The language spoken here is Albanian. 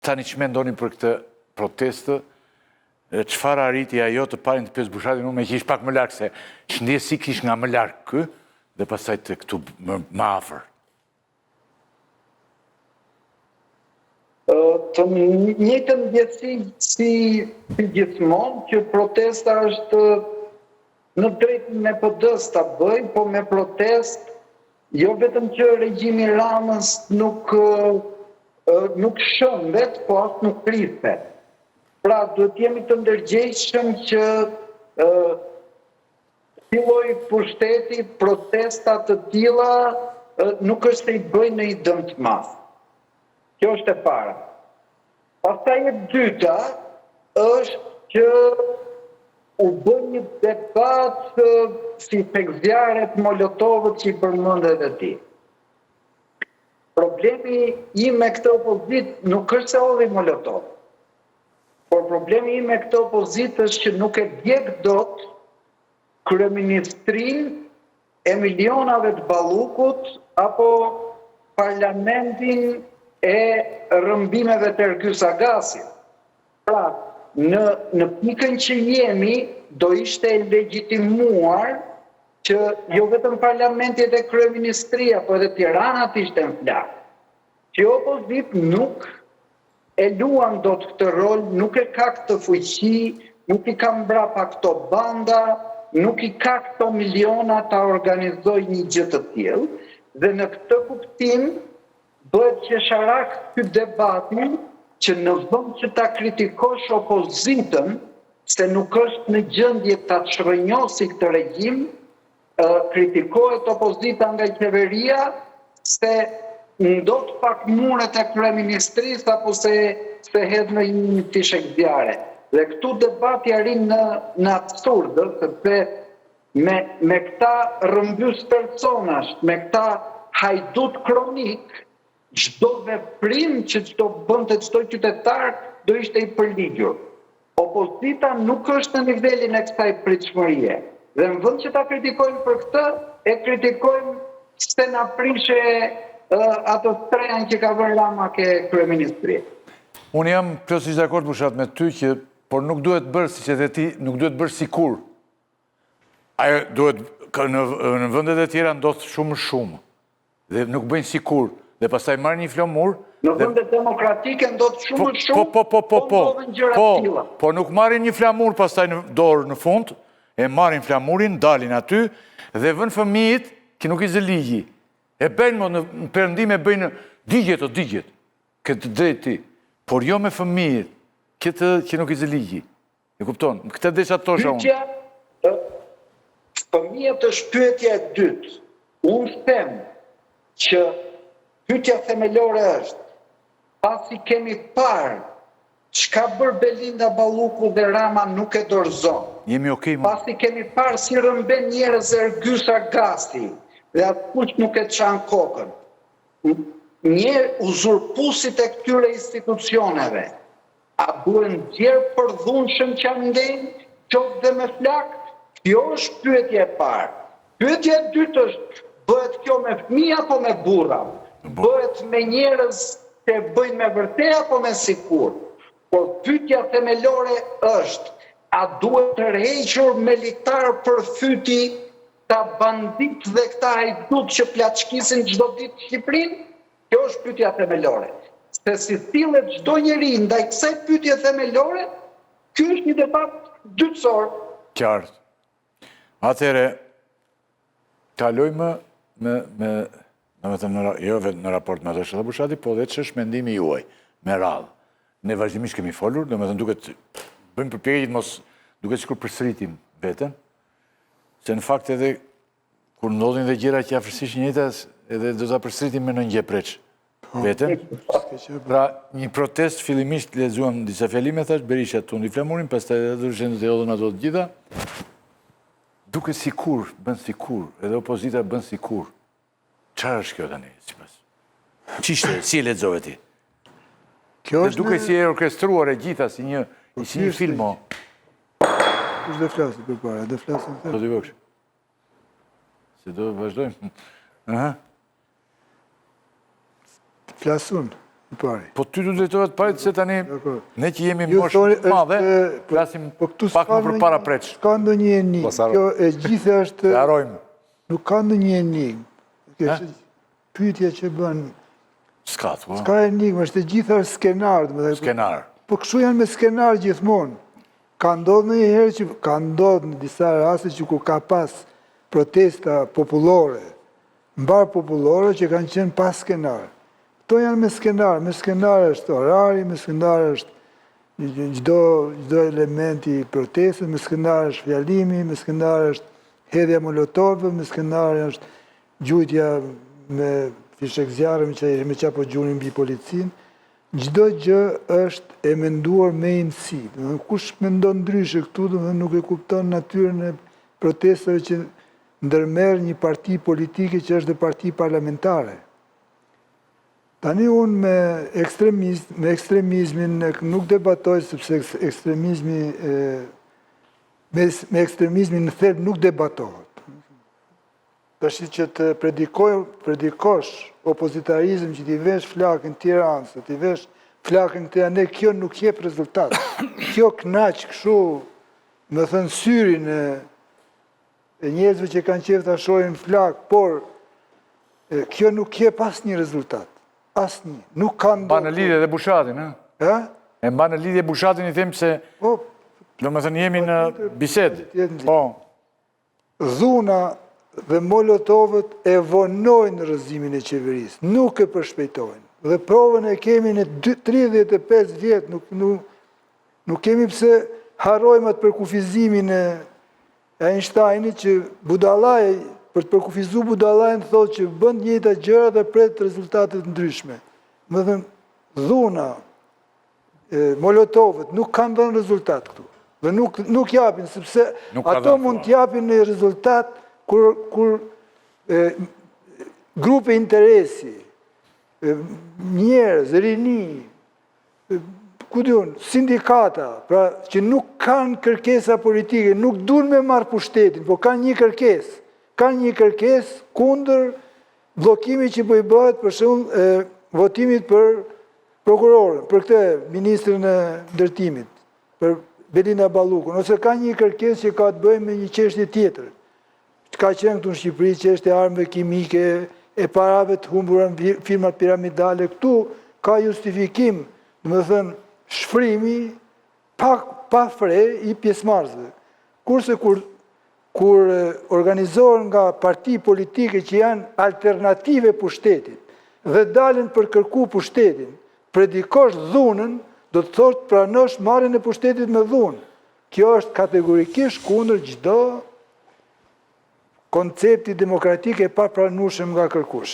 Tani që mendoni për këtë protestë, çfarë arriti ajo të parin të pesë bushatin, unë me kish pak më larkë, se shëndjes si kish nga më larkë kë, dhe pasaj të këtu më afër. Të njëjtën ndjesi si gjithmonë, që protesta është në drejtën e PD-s ta bëj, po me protest, jo vetëm që regjimi Ramës nuk shëndet, po as nuk rritet. Pra, duhet jemi të ndërgjegjshëm që filloj pushteti, protesta të tilla nuk është se i bëjnë në i dëm të madh. Kjo është e para. Pastaj e dyta është që u bë një debat si tek zjarret Molotovët që i përmendet ti. Problemi im me këtë opozitë nuk është se olli Molotov, por problemi im me këtë opozitë është që nuk e djeg dot kryeministrinë e milionave të Ballukut apo parlamentin e rrëmbimeve të Ergyll Sagasit. Pra, në pikën që jemi, do ishte e legjitimuar që jo vetëm parlamenti dhe kryeministria, po edhe Tirana të ishte në flakë. Që opozit nuk e luan dot këtë rol, nuk e ka këtë fuqi, nuk i ka mbrapa këto banda, nuk i ka këto miliona ta organizoj një gjë të tillë, dhe në këtë kuptim bëhet qesharak ky debatin që në vend që ta kritikosh opozitën se nuk është në gjendje ta çrrënjosi këtë regjim, kritikohet opozita nga qeveria se ndot pak muret e kryeministrisë apo se hedh në një fishek zjarre. Dhe këtu debati arrin në absurdë, sepse me këta rrëmbys personash, me këta hajdut kronik, çdo veprim që çdo bënte çdo qytetar do ishte i përligjur. Opozita nuk është në nivelin e kësaj pritshmërie. Dhe në vend që ta kritikojmë për këtë, e kritikojmë se na prishe ato trejan që ka vënë Rama ke kryeministri. Unë jam plotësisht dakord Bushat me ty që, por nuk duhet bërë si që dhe ti, nuk duhet bërë sikur. Ajo duhet, në vendet e tjera ndodh shumë. Dhe nuk bëjnë sikur. Dhe pastaj marrë një flamur. Në vendet demokratike ndodh shumë, ndodhen gjëra të tilla. Po nuk marrin një flamur pastaj në dorë në fund, e marrin flamurin, dalin aty dhe vën fëmijët që nuk i zë ligji. E bëjnë në perëndim e bëjnë digjet, këtë drejti, por jo me fëmijët, këtë që nuk i zë ligji. E kupton? Këtë desha të tosha unë. Fëmijët është pyetja e dytë. Unë them që pyetja themelore është, pasi kemi parë çka bërë Belinda Balluku dhe Rama nuk e dorëzon. Jemi okay, pasi kemi parë si rrëmben njerëz Ergyll Sagasti dhe askush nuk e çan kokën. Uzurpuesit e këtyre institucioneve, a duhen gjerë përdhunshëm që ndenë, qoftë dhe me flak? Kjo është pyetja e parë. Pyetja e dytë është, bëhet kjo me fëmijë apo me burra? Bëhet me njerëz që bëjnë me vërtet apo me sikur? Por pyetja themelore është, a duhet të rrehequr militar për fyti ta bandit dhe këta hajdut që plaçkisin çdo ditë Shqipërinë? Kjo është pyetja themelore. Se si sillet çdo njeri ndaj kësaj pyetje themelore, ky është një debat dytësor. Qartë. Atëherë, kalojmë jo vetë në raport me ato që tha Bushati, po dhe që është mendimi juaj, me radhë. Ne vazhdimisht kemi folur, dhe me thënë duket, bëjmë përpjekje që mos duket sikur përsëritim veten, se në fakt edhe kur ndodhin dhe gjëra që afërsisht njëjta, edhe do ta përsëritim me në një preç veten. Pra, një protest fillimisht lexuam disa fjalime, thash Berisha tundi flamurin, pastaj edhe ndryshën të hodhën ato të gjitha. Duke sikur, bën sikur, edhe opozita bën sikur. Çfarë është kjo tani, sipas? Ç'ishte, si e lexove ti? Kjo është duke si e orkestruar e gjitha si një film. Kush do flasë përpara, do flasë Do t'i bësh. Se do vazhdojmë. Flasun. i pari. Po ty du drejtohet parit se tani ne që jemi Ju moshë thoni, të madhe, është, flasim po këtu pak më për para preç. S'ka ndonjë enigmë. Kjo e gjithë është... Të harojmë. Nuk ka ndonjë enigmë. Kjo është pyetja që bën... S'ka, po. S'ka enigmë, është e gjithë është skenar. Skenar. Po kështu janë me skenar gjithmonë. Ka ndodhur ndonjëherë që ka ndodhur në disa raste që ku ka pas protesta popullore, mbar popullore që kanë qenë pas skenar. Këto janë me skenar është orari, me skenar është çdo elementi i protestës, me skenar është fjalimi, me skenar është hedhja molotovëve, me skenar është gjujtja me fishek zjarre me çapo gjurin mbi policinë. Çdo gjë është e menduar me imësi. Kush mendon ndryshe këtu, nuk e kupton natyrën e protestave që ndërmerr një parti politike që është dhe parti parlamentare. Tani unë me ekstremizmin nuk debatoj, sepse me ekstremizmin në thelb nuk debatohet. Tashi që të predikosh opozitarizëm që t'i vesh flakën Tiranës, t'i vesh flakën të janë, kjo nuk jep rezultat. Kjo knaq këshu, me thënë syrin e njerëzve që kanë qef të shohin flakë, por kjo nuk jep asë një rezultat. Asë një. Nuk kanë... Mba në lidhje dhe Bushatin, e? E? E mba në lidhje Bushatin i them se... Do me thënë jemi në bised. Po. Dhuna dhe molotovët e vonojnë rrëzimin e qeverisë, nuk e përshpejtojnë. Dhe provën e kemi në 35 vjetë, nuk kemi pse harrojmë atë përkufizimin e Einsteinit që Budallaj, për të përkufizu Budallajn thotë që bënd njëjta gjëra dhe pret rezultatet ndryshme. Më thënë, dhuna, molotovët nuk kanë dhënë rezultat këtu. Dhe nuk japin, sepse ato mund t'japin në rezultat kur grupe interesi, njerëz, rini, sindikata, pra që nuk kanë kërkesa politike, nuk duan me marrë pushtetin, po kanë një kërkes. Kanë një kërkes kundër blokimi që po i bëhet për shumë votimit për prokurorën, për këtë ministrën e ndërtimit, për Belina Ballukun, ose ka një kërkes që ka të bëjë me një çështje tjetër. Ka qenë këtu në Shqipëri çështje e armëve kimike, e parave të humbura në firmat piramidale, këtu ka justifikim, do të thënë, shfrimi pa fre i pjesëmarrësve. Kurse kur organizohen nga parti politike që janë alternative pushtetit dhe dalin për kërku pushtetin, predikosh dhunën, do të thotë pranosh marrjen e pushtetit me dhunë. Kjo është kategorikisht kundër çdo koncepti demokratik e papranueshëm nga kërkush.